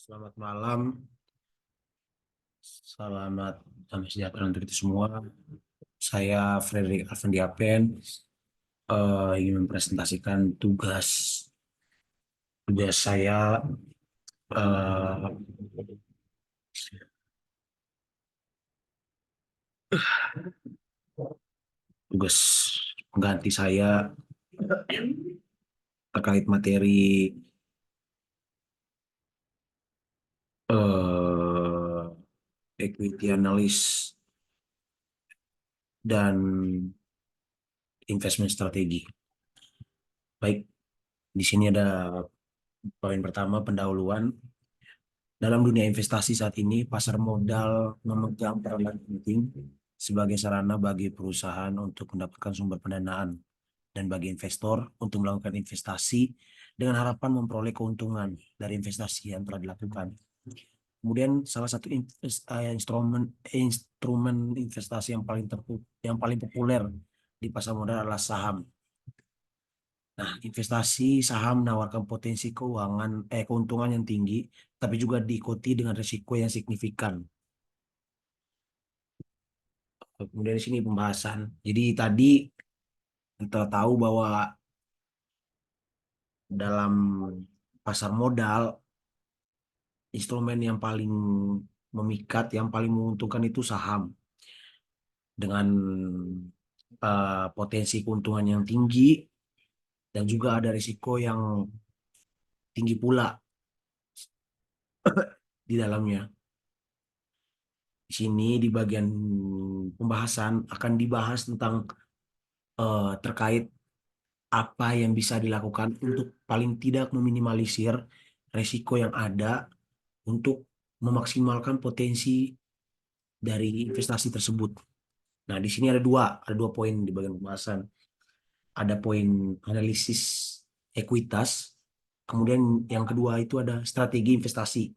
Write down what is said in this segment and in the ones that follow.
Selamat malam, selamat damai sejahtera untuk kita semua. Saya Frederick Arvandiapen ingin mempresentasikan tugas saya, eh, tugas pengganti saya terkait materi eh, equity analysis dan investment strategi. Baik, di sini ada poin pertama pendahuluan. Dalam dunia investasi saat ini, pasar modal memegang peranan penting sebagai sarana bagi perusahaan untuk mendapatkan sumber pendanaan dan bagi investor untuk melakukan investasi dengan harapan memperoleh keuntungan dari investasi yang telah dilakukan. Kemudian salah satu instrumen investasi yang paling populer di pasar modal adalah saham. Nah, investasi saham menawarkan potensi keuntungan yang tinggi, tapi juga diikuti dengan risiko yang signifikan. Kemudian di sini pembahasan. Jadi tadi kita tahu bahwa dalam pasar modal, instrumen yang paling memikat, yang paling menguntungkan itu saham dengan potensi keuntungan yang tinggi dan juga ada risiko yang tinggi pula di dalamnya. Di sini di bagian pembahasan akan dibahas tentang terkait apa yang bisa dilakukan untuk paling tidak meminimalisir risiko yang ada untuk memaksimalkan potensi dari investasi tersebut. Nah, di sini ada dua poin di bagian pembahasan. Ada poin analisis ekuitas, kemudian yang kedua itu ada strategi investasi.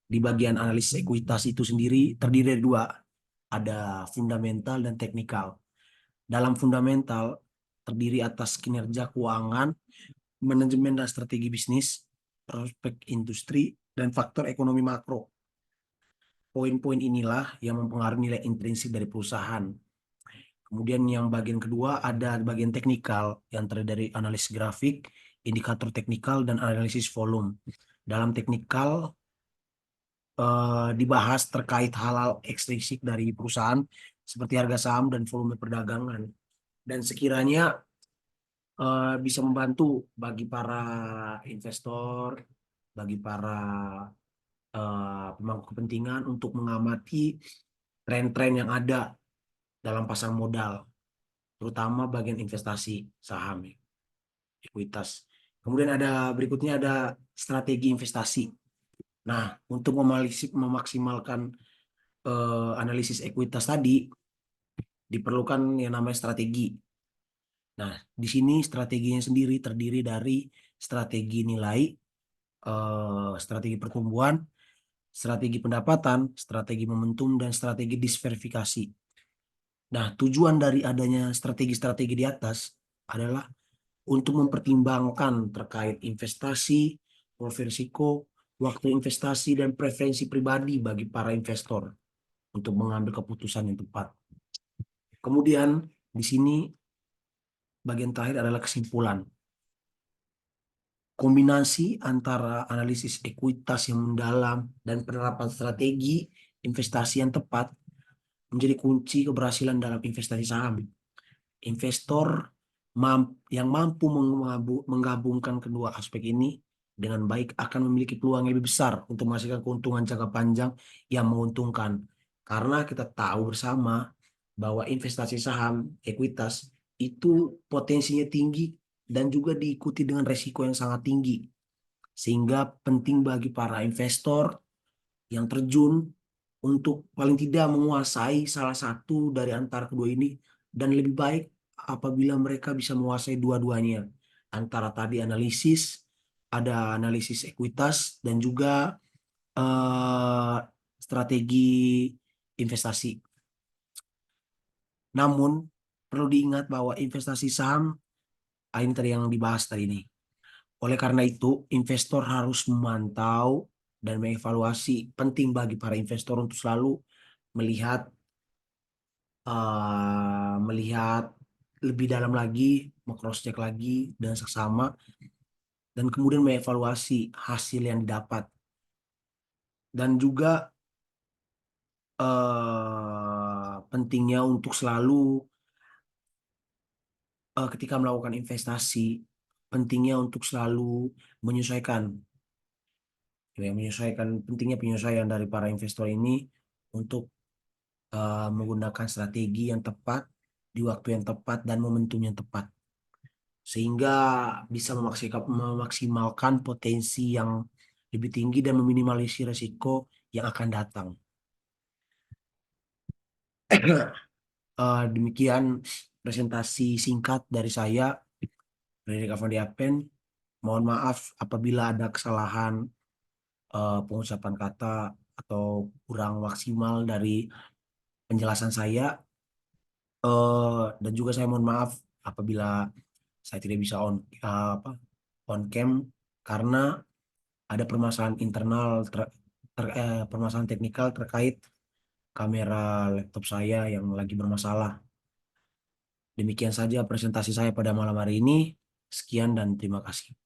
Di bagian analisis ekuitas itu sendiri terdiri dari dua, ada fundamental dan teknikal. Dalam fundamental terdiri atas kinerja keuangan, manajemen dan strategi bisnis, prospek industri, dan faktor ekonomi makro. Poin-poin inilah yang mempengaruhi nilai intrinsik dari perusahaan. Kemudian yang bagian kedua ada bagian teknikal yang terdiri dari analisis grafik, indikator teknikal, dan analisis volume. Dalam teknikal dibahas terkait hal-hal ekstrinsik dari perusahaan seperti harga saham dan volume perdagangan. Dan sekiranya bisa membantu bagi para investor, bagi para pemangku kepentingan untuk mengamati tren-tren yang ada dalam pasar modal, terutama bagian investasi saham, ya, ekuitas. Kemudian berikutnya ada strategi investasi. Nah, untuk memaksimalkan analisis ekuitas tadi, diperlukan yang namanya strategi. Nah, di sini strateginya sendiri terdiri dari strategi nilai, strategi pertumbuhan, strategi pendapatan, strategi momentum, dan strategi diversifikasi. Nah, tujuan dari adanya strategi-strategi di atas adalah untuk mempertimbangkan terkait investasi, profil risiko, waktu investasi, dan preferensi pribadi bagi para investor untuk mengambil keputusan yang tepat. Kemudian di sini bagian terakhir adalah kesimpulan. Kombinasi antara analisis ekuitas yang mendalam dan penerapan strategi investasi yang tepat menjadi kunci keberhasilan dalam investasi saham. Investor yang mampu menggabungkan kedua aspek ini dengan baik akan memiliki peluang yang lebih besar untuk menghasilkan keuntungan jangka panjang yang menguntungkan. Karena kita tahu bersama bahwa investasi saham, ekuitas, itu potensinya tinggi dan juga diikuti dengan resiko yang sangat tinggi. Sehingga penting bagi para investor yang terjun untuk paling tidak menguasai salah satu dari antara kedua ini, dan lebih baik apabila mereka bisa menguasai dua-duanya, antara tadi ada analisis ekuitas dan juga eh, strategi investasi. Namun perlu diingat bahwa investasi saham, ini tadi yang dibahas tadi ini, Oleh karena itu, investor harus memantau dan mengevaluasi. Penting bagi para investor untuk selalu melihat melihat lebih dalam lagi, cross check lagi dengan seksama, dan kemudian mengevaluasi hasil yang didapat. Dan juga pentingnya untuk selalu ketika melakukan investasi, pentingnya untuk selalu menyesuaikan, ya, menyesuaikan pentingnya penyesuaian dari para investor ini untuk menggunakan strategi yang tepat di waktu yang tepat dan momentum yang tepat, sehingga bisa memaksimalkan potensi yang lebih tinggi dan meminimalisir resiko yang akan datang. Demikian presentasi singkat dari saya, Frederick Avandi Apen. Mohon maaf apabila ada kesalahan pengucapan kata atau kurang maksimal dari penjelasan saya. Dan juga saya mohon maaf apabila saya tidak bisa on cam karena ada permasalahan internal, permasalahan teknikal terkait kamera laptop saya yang lagi bermasalah. Demikian saja presentasi saya pada malam hari ini. Sekian dan terima kasih.